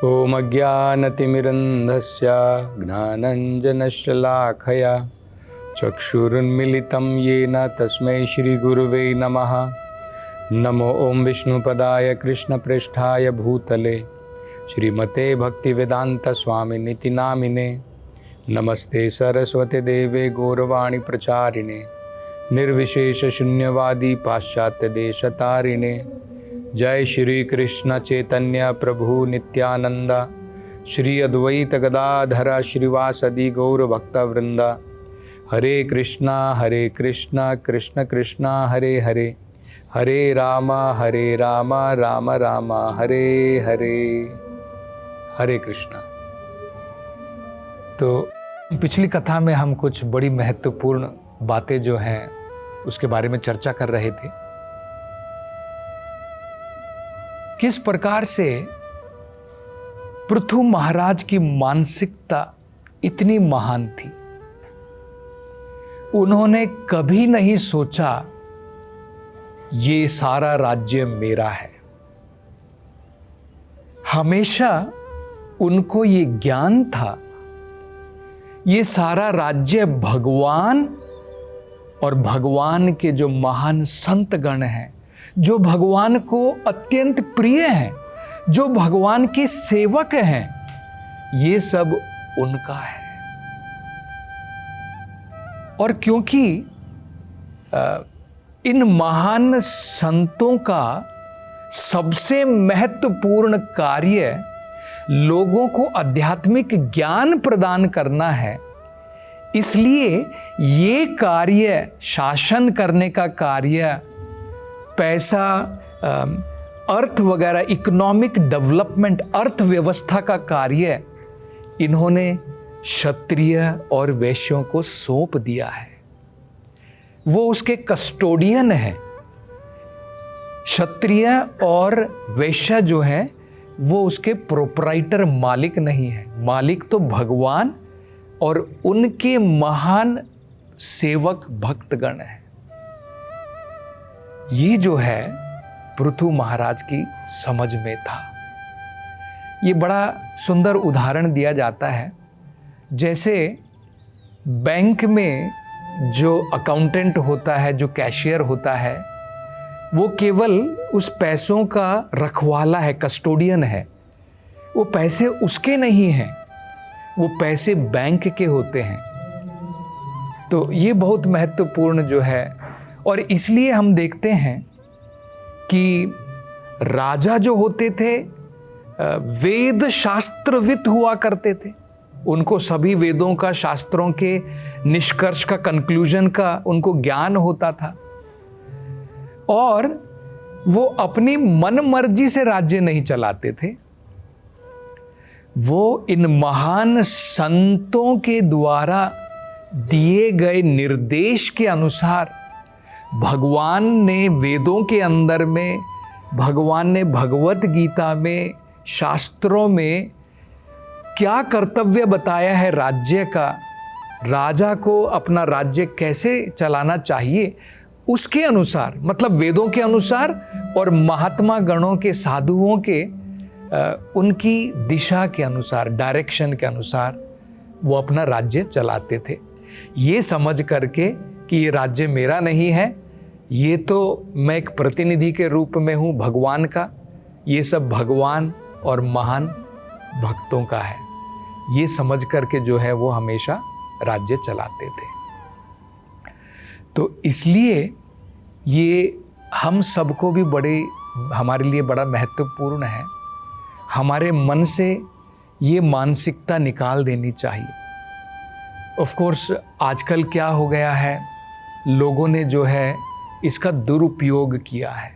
ॐ अज्ञानतिमिरन्धस्य ज्ञानञ्जनशलाखया चक्षुरुन्मिलितं येन तस्मै श्रीगुरुवे नमः। नमो ॐ विष्णुपदाय कृष्णप्रेष्ठाय भूतले श्रीमते भक्तिवेदान्तस्वामिनिति नामिने। नमस्ते सरस्वती देवे गौरवाणी प्रचारिणे निर्विशेषशून्यवादी पाश्चात्यदेशतारिणे। जय श्री कृष्ण चैतन्य प्रभु नित्यानंद श्री अद्वैत गदाधर श्रीवासदि गौर भक्तवृंद। हरे कृष्णा कृष्ण कृष्णा हरे हरे, हरे राम राम राम हरे हरे। हरे कृष्णा। तो पिछली कथा में हम कुछ बड़ी महत्वपूर्ण बातें जो हैं उसके बारे में चर्चा कर रहे थे। किस प्रकार से पृथु महाराज की मानसिकता इतनी महान थी। उन्होंने कभी नहीं सोचा ये सारा राज्य मेरा है। हमेशा उनको ये ज्ञान था ये सारा राज्य भगवान और भगवान के जो महान संत गण हैं, जो भगवान को अत्यंत प्रिय हैं, जो भगवान के सेवक हैं, ये सब उनका है। और क्योंकि इन महान संतों का सबसे महत्वपूर्ण कार्य लोगों को आध्यात्मिक ज्ञान प्रदान करना है, इसलिए ये कार्य, शासन करने का कार्य, पैसा, अर्थ वगैरह, इकोनॉमिक डेवलपमेंट, अर्थव्यवस्था का कार्य इन्होंने क्षत्रिय और वैश्यों को सौंप दिया है। वो उसके कस्टोडियन हैं। क्षत्रिय और वैश्य जो है वो उसके प्रोप्राइटर, मालिक नहीं है। मालिक तो भगवान और उनके महान सेवक भक्तगण हैं। ये जो है पृथु महाराज की समझ में था। ये बड़ा सुंदर उदाहरण दिया जाता है। जैसे बैंक में जो अकाउंटेंट होता है, जो कैशियर होता है, वो केवल उस पैसों का रखवाला है, कस्टोडियन है। वो पैसे उसके नहीं हैं, वो पैसे बैंक के होते हैं। तो ये बहुत महत्वपूर्ण जो है। और इसलिए हम देखते हैं कि राजा जो होते थे वेद शास्त्रविद हुआ करते थे। उनको सभी वेदों का, शास्त्रों के निष्कर्ष का, कंक्लूजन का उनको ज्ञान होता था। और वो अपनी मन मर्जी से राज्य नहीं चलाते थे। वो इन महान संतों के द्वारा दिए गए निर्देश के अनुसार, भगवान ने वेदों के अंदर में, भगवान ने भगवत गीता में, शास्त्रों में क्या कर्तव्य बताया है राज्य का, राजा को अपना राज्य कैसे चलाना चाहिए, उसके अनुसार, मतलब वेदों के अनुसार और महात्मा गणों के, साधुओं के उनकी दिशा के अनुसार, डायरेक्शन के अनुसार वो अपना राज्य चलाते थे। ये समझ करके कि ये राज्य मेरा नहीं है, ये तो मैं एक प्रतिनिधि के रूप में हूँ भगवान का, ये सब भगवान और महान भक्तों का है, ये समझ करके जो है वो हमेशा राज्य चलाते थे। तो इसलिए ये हम सबको भी हमारे लिए बड़ा महत्वपूर्ण है। हमारे मन से ये मानसिकता निकाल देनी चाहिए। ऑफ कोर्स आजकल क्या हो गया है, लोगों ने जो है इसका दुरुपयोग किया है।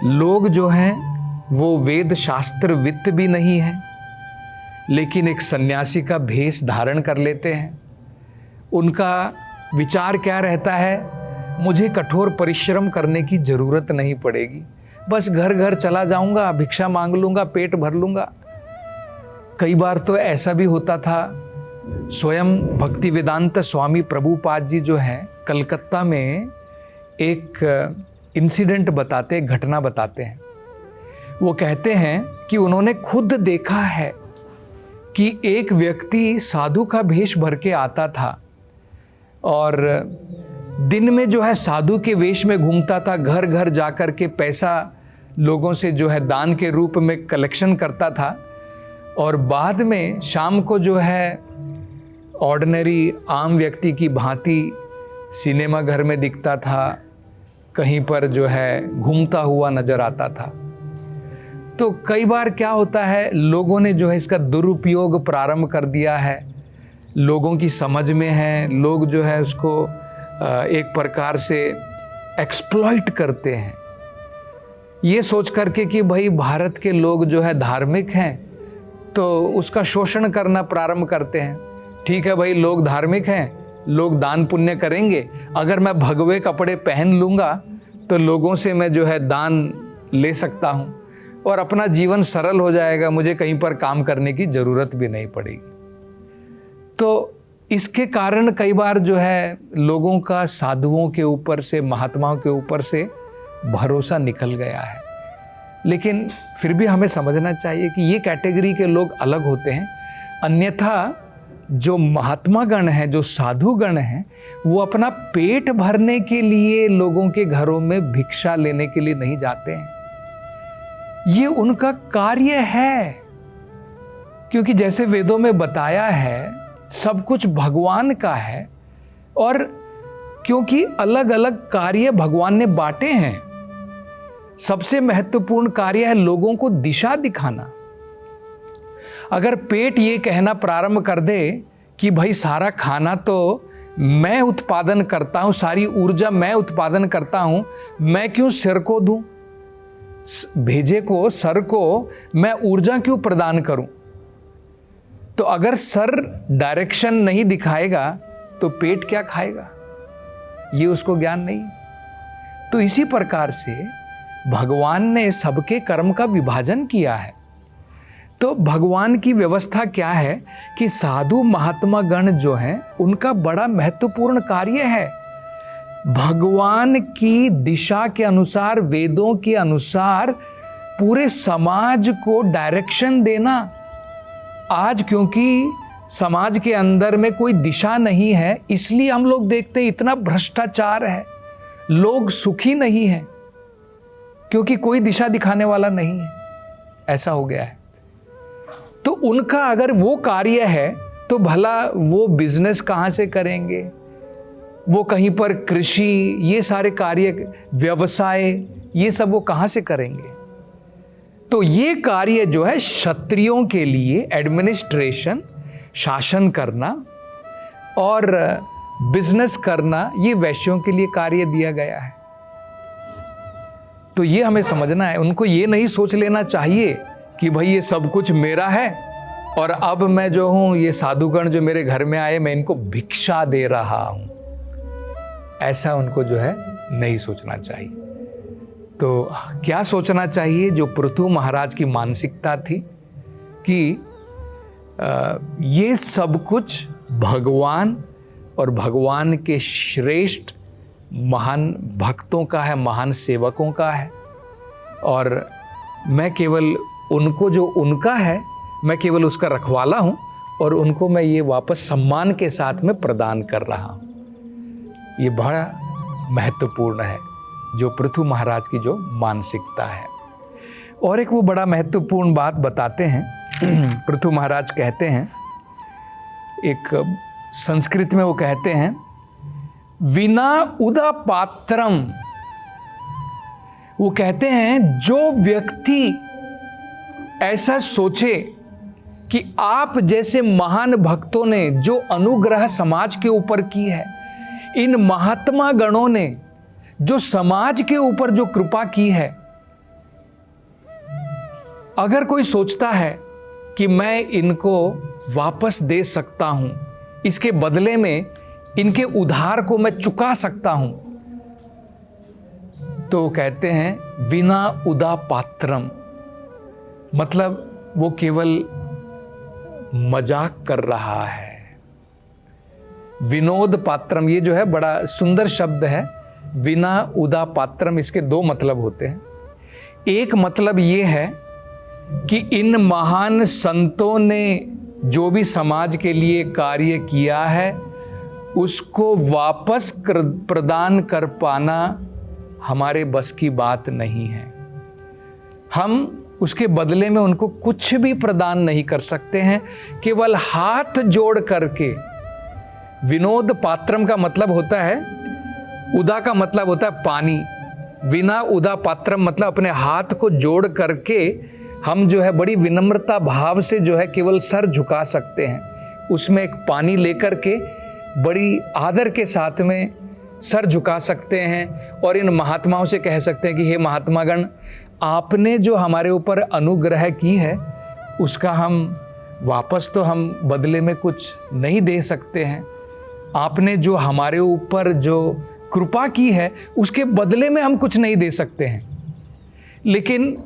लोग जो हैं वो वेद शास्त्र वित्त भी नहीं है, लेकिन एक सन्यासी का भेष धारण कर लेते हैं। उनका विचार क्या रहता है, मुझे कठोर परिश्रम करने की ज़रूरत नहीं पड़ेगी, बस घर घर चला जाऊंगा, भिक्षा मांग लूँगा, पेट भर लूँगा। कई बार तो ऐसा भी होता था, स्वयं भक्तिवेदांत स्वामी प्रभुपाद जी जो हैं कलकत्ता में एक इंसिडेंट बताते, घटना बताते हैं। वो कहते हैं कि उन्होंने खुद देखा है कि एक व्यक्ति साधु का भेष भर के आता था और दिन में जो है साधु के वेश में घूमता था, घर घर जाकर के पैसा लोगों से जो है दान के रूप में कलेक्शन करता था, और बाद में शाम को जो है ऑर्डिनरी आम व्यक्ति की भांति सिनेमा घर में दिखता था, कहीं पर जो है घूमता हुआ नजर आता था। तो कई बार क्या होता है, लोगों ने जो है इसका दुरुपयोग प्रारंभ कर दिया है, लोगों की समझ में है, लोग जो है उसको एक प्रकार से एक्सप्लॉइट करते हैं, ये सोच करके कि भाई भारत के लोग जो है धार्मिक हैं तो उसका शोषण करना प्रारंभ करते हैं। ठीक है भाई, लोग धार्मिक हैं, लोग दान पुण्य करेंगे, अगर मैं भगवे कपड़े पहन लूँगा तो लोगों से मैं जो है दान ले सकता हूँ और अपना जीवन सरल हो जाएगा, मुझे कहीं पर काम करने की ज़रूरत भी नहीं पड़ेगी। तो इसके कारण कई बार जो है लोगों का साधुओं के ऊपर से, महात्माओं के ऊपर से भरोसा निकल गया है। लेकिन फिर भी हमें समझना चाहिए कि ये कैटेगरी के लोग अलग होते हैं, अन्यथा जो महात्मा गण हैं, जो साधु गण हैं, वो अपना पेट भरने के लिए लोगों के घरों में भिक्षा लेने के लिए नहीं जाते हैं। ये उनका कार्य है, क्योंकि जैसे वेदों में बताया है सब कुछ भगवान का है, और क्योंकि अलग अलग कार्य भगवान ने बांटे हैं। सबसे महत्वपूर्ण कार्य है लोगों को दिशा दिखाना। अगर पेट ये कहना प्रारंभ कर दे कि भाई सारा खाना तो मैं उत्पादन करता हूं, सारी ऊर्जा मैं उत्पादन करता हूं, मैं क्यों सिर को दूं, भेजे को, सर को मैं ऊर्जा क्यों प्रदान करूं। तो अगर सर डायरेक्शन नहीं दिखाएगा तो पेट क्या खाएगा, ये उसको ज्ञान नहीं। तो इसी प्रकार से भगवान ने सबके कर्म का विभाजन किया है। तो भगवान की व्यवस्था क्या है कि साधु महात्मा गण जो हैं उनका बड़ा महत्वपूर्ण कार्य है भगवान की दिशा के अनुसार, वेदों के अनुसार पूरे समाज को डायरेक्शन देना। आज क्योंकि समाज के अंदर में कोई दिशा नहीं है, इसलिए हम लोग देखते हैं इतना भ्रष्टाचार है, लोग सुखी नहीं हैं, क्योंकि कोई दिशा दिखाने वाला नहीं है, ऐसा हो गया है। तो उनका अगर वो कार्य है तो भला वो बिजनेस कहाँ से करेंगे, वो कहीं पर कृषि, ये सारे कार्य, व्यवसाय, ये सब वो कहाँ से करेंगे। तो ये कार्य जो है क्षत्रियों के लिए एडमिनिस्ट्रेशन, शासन करना और बिजनेस करना, ये वैश्यों के लिए कार्य दिया गया है। तो ये हमें समझना है, उनको ये नहीं सोच लेना चाहिए कि भाई ये सब कुछ मेरा है और अब मैं जो हूँ, ये साधुगण जो मेरे घर में आए, मैं इनको भिक्षा दे रहा हूँ, ऐसा उनको जो है नहीं सोचना चाहिए। तो क्या सोचना चाहिए, जो पृथु महाराज की मानसिकता थी कि ये सब कुछ भगवान और भगवान के श्रेष्ठ महान भक्तों का है, महान सेवकों का है, और मैं केवल उनको, जो उनका है, मैं केवल उसका रखवाला हूँ और उनको मैं ये वापस सम्मान के साथ में प्रदान कर रहा हूँ। ये बड़ा महत्वपूर्ण है जो पृथु महाराज की जो मानसिकता है। और एक वो बड़ा महत्वपूर्ण बात बताते हैं पृथु महाराज कहते हैं, एक संस्कृत में वो कहते हैं, विना उदा पात्रम। वो कहते हैं जो व्यक्ति ऐसा सोचे कि आप जैसे महान भक्तों ने जो अनुग्रह समाज के ऊपर की है, इन महात्मा गणों ने जो समाज के ऊपर जो कृपा की है, अगर कोई सोचता है कि मैं इनको वापस दे सकता हूं, इसके बदले में इनके उधार को मैं चुका सकता हूं, तो कहते हैं विना उदा पात्रम, मतलब वो केवल मजाक कर रहा है। विनोद पात्रम, ये जो है बड़ा सुंदर शब्द है, विना उदा पात्रम। इसके दो मतलब होते हैं। एक मतलब ये है कि इन महान संतों ने जो भी समाज के लिए कार्य किया है उसको वापस प्रदान कर पाना हमारे बस की बात नहीं है। हम उसके बदले में उनको कुछ भी प्रदान नहीं कर सकते हैं, केवल हाथ जोड़ करके। विनोद पात्रम का मतलब होता है, उदा का मतलब होता है पानी, विना उदा पात्रम मतलब अपने हाथ को जोड़ करके हम जो है बड़ी विनम्रता भाव से जो है केवल सर झुका सकते हैं। उसमें एक पानी लेकर के बड़ी आदर के साथ में सर झुका सकते हैं और इन महात्माओं से कह सकते हैं कि हे महात्मागण, आपने जो हमारे ऊपर अनुग्रह की है उसका हम वापस तो हम बदले में कुछ नहीं दे सकते हैं। आपने जो हमारे ऊपर जो कृपा की है उसके बदले में हम कुछ नहीं दे सकते हैं, लेकिन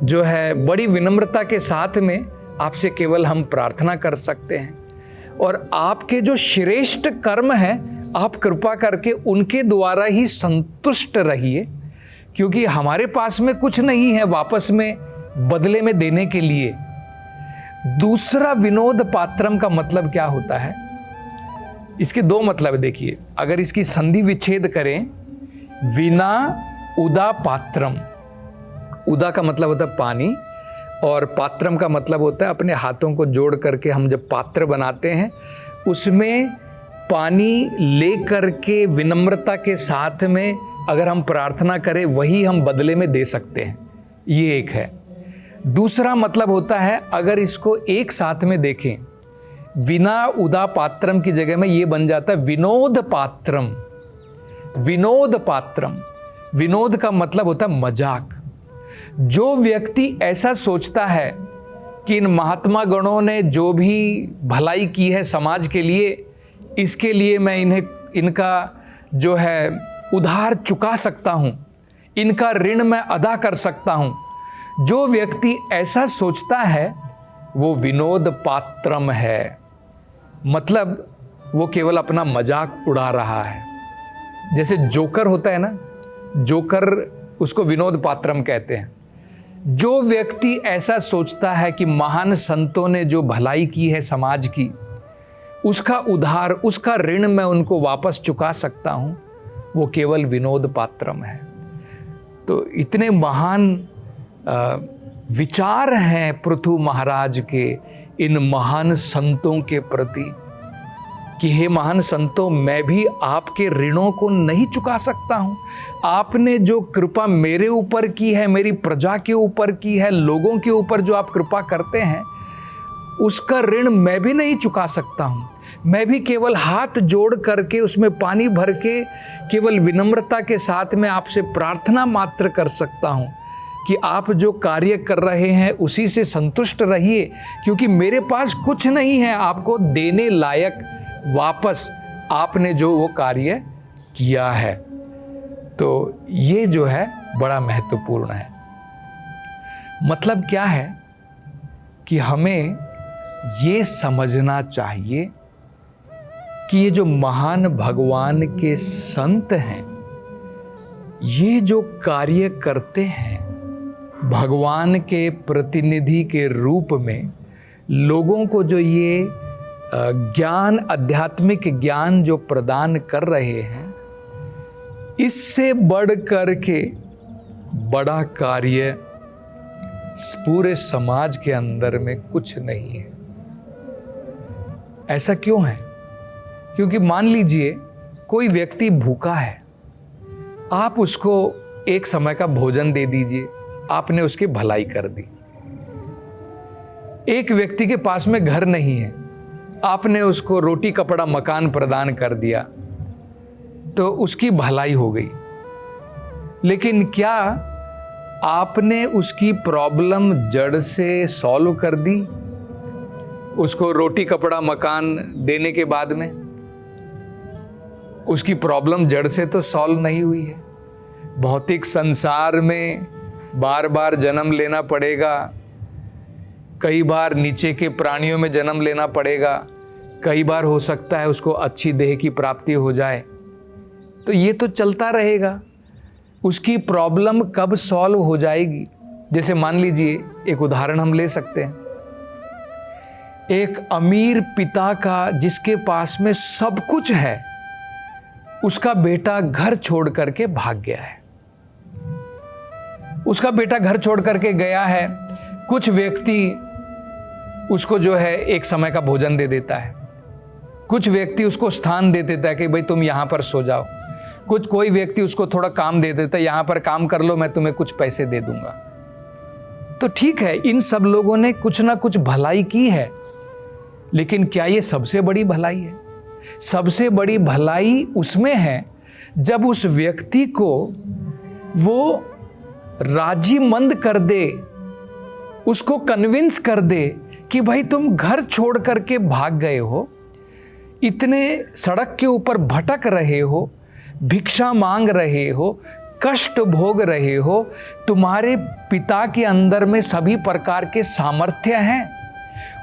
जो है बड़ी विनम्रता के साथ में आपसे केवल हम प्रार्थना कर सकते हैं और आपके जो श्रेष्ठ कर्म हैं आप कृपा करके उनके द्वारा ही संतुष्ट रहिए, क्योंकि हमारे पास में कुछ नहीं है वापस में बदले में देने के लिए। दूसरा विनोद पात्रम का मतलब क्या होता है? इसके दो मतलब देखिए, अगर इसकी संधि विच्छेद करें, विना उदा पात्रम, उदा का मतलब होता है पानी और पात्रम का मतलब होता है अपने हाथों को जोड़ करके हम जब पात्र बनाते हैं उसमें पानी ले करके विनम्रता के साथ में अगर हम प्रार्थना करें वही हम बदले में दे सकते हैं, ये एक है। दूसरा मतलब होता है, अगर इसको एक साथ में देखें, विना उदा पात्रम की जगह में ये बन जाता है विनोद पात्रम। विनोद पात्रम, विनोद का मतलब होता है मजाक। जो व्यक्ति ऐसा सोचता है कि इन महात्मा गणों ने जो भी भलाई की है समाज के लिए, इसके लिए मैं इनका जो है उधार चुका सकता हूँ, इनका ऋण मैं अदा कर सकता हूँ, जो व्यक्ति ऐसा सोचता है वो विनोद पात्रम है। मतलब वो केवल अपना मजाक उड़ा रहा है। जैसे जोकर होता है ना, जोकर उसको विनोद पात्रम कहते हैं। जो व्यक्ति ऐसा सोचता है कि महान संतों ने जो भलाई की है समाज की, उसका उधार, उसका ऋण मैं उनको वापस चुका सकता हूं, वो केवल विनोद पात्रम है। तो इतने महान विचार हैं पृथु महाराज के इन महान संतों के प्रति कि हे महान संतों, मैं भी आपके ऋणों को नहीं चुका सकता हूँ। आपने जो कृपा मेरे ऊपर की है, मेरी प्रजा के ऊपर की है, लोगों के ऊपर जो आप कृपा करते हैं, उसका ऋण मैं भी नहीं चुका सकता हूँ। मैं भी केवल हाथ जोड़ करके उसमें पानी भर के केवल विनम्रता के साथ में आपसे प्रार्थना मात्र कर सकता हूँ कि आप जो कार्य कर रहे हैं उसी से संतुष्ट रहिए, क्योंकि मेरे पास कुछ नहीं है आपको देने लायक वापस आपने जो वो कार्य किया है। तो ये जो है बड़ा महत्वपूर्ण है। मतलब क्या है कि हमें ये समझना चाहिए कि ये जो महान भगवान के संत हैं, ये जो कार्य करते हैं भगवान के प्रतिनिधि के रूप में, लोगों को जो ये ज्ञान, आध्यात्मिक ज्ञान जो प्रदान कर रहे हैं, इससे बढ़ कर के बड़ा कार्य पूरे समाज के अंदर में कुछ नहीं है। ऐसा क्यों है? क्योंकि मान लीजिए कोई व्यक्ति भूखा है, आप उसको एक समय का भोजन दे दीजिए, आपने उसकी भलाई कर दी। एक व्यक्ति के पास में घर नहीं है, आपने उसको रोटी कपड़ा मकान प्रदान कर दिया, तो उसकी भलाई हो गई। लेकिन क्या आपने उसकी प्रॉब्लम जड़ से सॉल्व कर दी उसको रोटी कपड़ा मकान देने के बाद में? उसकी प्रॉब्लम जड़ से तो सॉल्व नहीं हुई है। भौतिक संसार में बार बार जन्म लेना पड़ेगा, कई बार नीचे के प्राणियों में जन्म लेना पड़ेगा, कई बार हो सकता है उसको अच्छी देह की प्राप्ति हो जाए, तो ये तो चलता रहेगा। उसकी प्रॉब्लम कब सॉल्व हो जाएगी? जैसे मान लीजिए एक उदाहरण हम ले सकते हैं, एक अमीर पिता का जिसके पास में सब कुछ है, उसका बेटा घर छोड़ करके भाग गया है। उसका बेटा घर छोड़ करके गया है, कुछ व्यक्ति उसको जो है एक समय का भोजन दे देता है, कुछ व्यक्ति उसको स्थान दे देता है कि भाई तुम यहाँ पर सो जाओ, कोई व्यक्ति उसको थोड़ा काम दे देता है, यहाँ पर काम कर लो, मैं तुम्हें कुछ पैसे दे दूंगा। तो ठीक है, इन सब लोगों ने कुछ ना कुछ भलाई की है, लेकिन क्या ये सबसे बड़ी भलाई है? सबसे बड़ी भलाई उसमें है जब उस व्यक्ति को वो राजी मंद कर दे, उसको कन्विंस कर दे कि भाई तुम घर छोड़ करके भाग गए हो, इतने सड़क के ऊपर भटक रहे हो, भिक्षा मांग रहे हो, कष्ट भोग रहे हो, तुम्हारे पिता के अंदर में सभी प्रकार के सामर्थ्य हैं,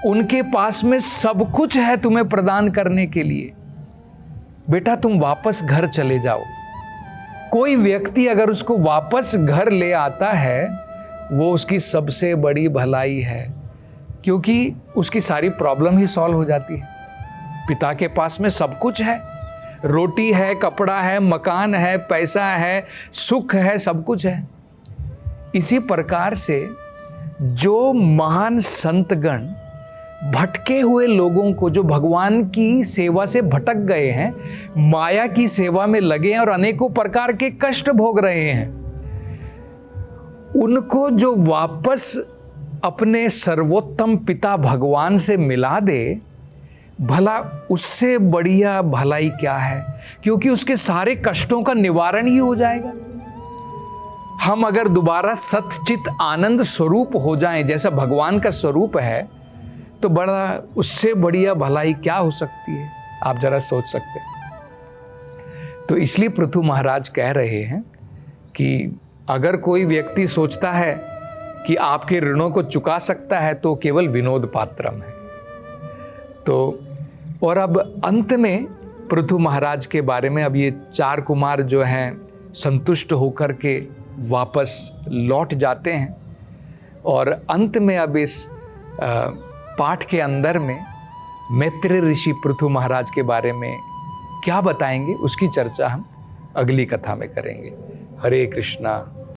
उनके पास में सब कुछ है तुम्हें प्रदान करने के लिए, बेटा तुम वापस घर चले जाओ। कोई व्यक्ति अगर उसको वापस घर ले आता है, वो उसकी सबसे बड़ी भलाई है, क्योंकि उसकी सारी प्रॉब्लम ही सॉल्व हो जाती है। पिता के पास में सब कुछ है, रोटी है, कपड़ा है, मकान है, पैसा है, सुख है, सब कुछ है। इसी प्रकार से जो महान संतगण भटके हुए लोगों को, जो भगवान की सेवा से भटक गए हैं, माया की सेवा में लगे हैं और अनेकों प्रकार के कष्ट भोग रहे हैं, उनको जो वापस अपने सर्वोत्तम पिता भगवान से मिला दे, भला उससे बढ़िया भलाई क्या है? क्योंकि उसके सारे कष्टों का निवारण ही हो जाएगा। हम अगर दोबारा सतचित आनंद स्वरूप हो जाएं, जैसा भगवान का स्वरूप है, तो बड़ा उससे बढ़िया भलाई क्या हो सकती है? आप जरा सोच सकते हैं। तो इसलिए पृथु महाराज कह रहे हैं कि अगर कोई व्यक्ति सोचता है कि आपके ऋणों को चुका सकता है, तो केवल विनोद पात्रम है। तो और अब अंत में पृथु महाराज के बारे में, अब ये 4 कुमार जो हैं संतुष्ट होकर के वापस लौट जाते हैं, और अंत में अब इस पाठ के अंदर में मैत्रेय ऋषि पृथु महाराज के बारे में क्या बताएंगे, उसकी चर्चा हम अगली कथा में करेंगे। हरे कृष्णा।